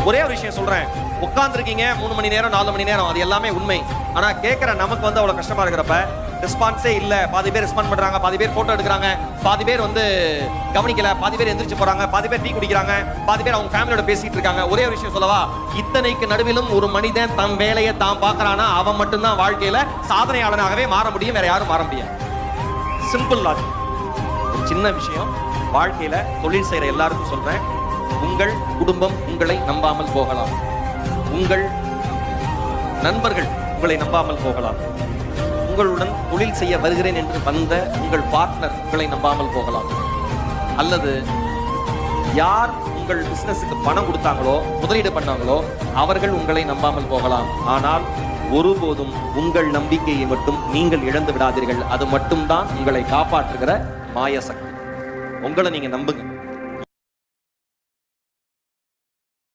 ஒரே ஒரு விஷயம் சொல்றேன், உட்கார்ந்துருக்கீங்க 3 மணி நேரம் 4 மணி நேரம், அது எல்லாமே உண்மை. ஆனா கேட்கிற நமக்கு வந்து அவ்வளவு கஷ்டமா இருக்கிறப்ப ரெஸ்பான்ஸே இல்ல, பாதி பேர் ரெஸ்பாண்ட் பண்றாங்க, பாதி பேர் போட்டோ எடுக்கிறாங்க, பாதி பேர் வந்து கவனிக்கல, பாதி பேர் எந்திரிச்சு போறாங்க, பாதி பேர் டீ குடிக்கிறாங்க, பாதி பேர் அவங்க ஃபேமிலியோட பேசிட்டு இருக்காங்க. ஒரே ஒரு விஷயம் சொல்லவா, இத்தனைக்கு நடுவிலும் ஒரு மனிதன் தம் வேலையை தான் பார்க்கறானா அவன் மட்டும்தான் வாழ்க்கையில சாதனையாளனாகவே மாற முடியும், வேற யாரும் மாற முடியாது. Simple logic. ஒரு சின்ன விஷயம், வாழ்க்கையில தொழில் செய்யற எல்லாருக்கும் சொல்றேன், உங்கள் குடும்பம் உங்களை நம்பாமல் போகலாம், உங்கள் நண்பர்கள் உங்களை நம்பாமல் போகலாம், உங்களுடன் தொழில் செய்ய வருகிறேன் என்று வந்த உங்கள் பார்ட்னர் உங்களை நம்பாமல் போகலாம், அல்லது யார் உங்கள் பிசினஸுக்கு பணம் கொடுத்தாங்களோ முதலீடு பண்ணாங்களோ அவர்கள் உங்களை நம்பாமல் போகலாம். ஆனால் ஒருபோதும் உங்கள் நம்பிக்கையை மட்டும் நீங்கள் இழந்து விடாதீர்கள். அது மட்டும்தான் உங்களை காப்பாற்றுகிற மாய சக்தி. உங்களை நீங்க நம்புங்க.